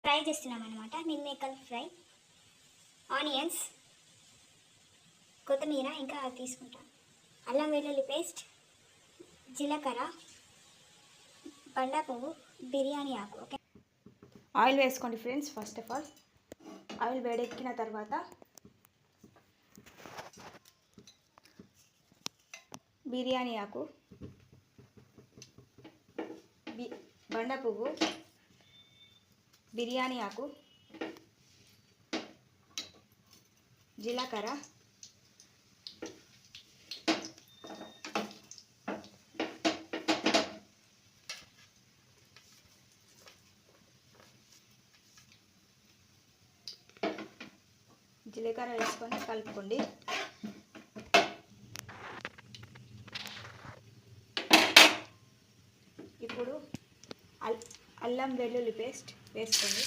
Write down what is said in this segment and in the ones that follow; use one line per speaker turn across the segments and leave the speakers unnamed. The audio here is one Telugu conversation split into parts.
ఫ్రై చేస్తున్నాం అనమాట. మిల్ మేకర్ ఫ్రై, ఆనియన్స్, కొత్తిమీర ఇంకా తీసుకుంటాం, అల్లం వెల్లుల్లి పేస్ట్, జీలకర్ర, బండ పువ్వు, బిర్యానీ ఆకు. ఓకే,
ఆయిల్ వేసుకోండి friends. First of all oil వేడెక్కిన తర్వాత బిర్యానీ ఆకు, బండ పువ్వు, బిర్యానీ ఆకు, జీలకర్ర, జీలకర్ర వేసుకొని కలుపుకోండి. ఇప్పుడు అల్లం వెల్లుల్లి పేస్ట్ వేసుకోండి.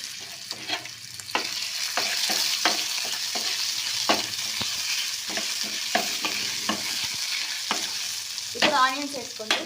ఇప్పుడు ఆనియన్స్ వేసుకోండి.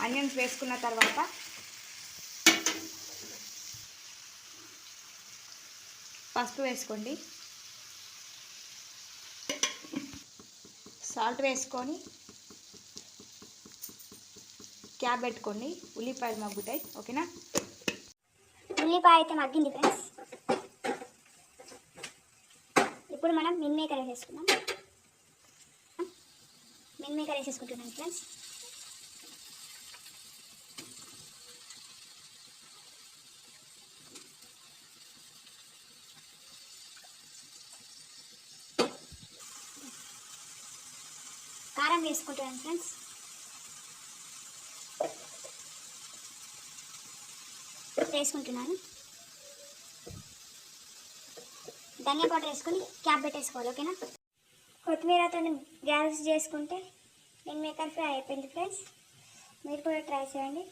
ఆనియన్స్ వేసుకున్న తర్వాత పసుపు వేసుకోండి, సాల్ట్ వేసుకొని క్యాప్ పెట్టుకోండి. ఉల్లిపాయలు మగ్గుతాయి. ఓకేనా,
ఉల్లిపాయ అయితే మగ్గింది ఫ్రెండ్స్. ఇప్పుడు మనం మిల్ మేకర్ వేసేసుకున్నాం. మిల్ మేకర్ వేసేసుకుంటున్నాం ఫ్రెండ్స్. కారం వేసుకుంటున్నాను ఫ్రెండ్స్. వేసుకుంటున్నాను. ధనియా పౌడర్ వేసుకొని క్యాప్ పెట్టేసుకోవాలి. ఓకేనా, కొత్తిమీరతో గ్యాస్ చేసుకుంటే మిల్ మేకర్ ఫ్రై అయిపోయింది ఫ్రెండ్స్. మీరు కూడా ట్రై చేయండి.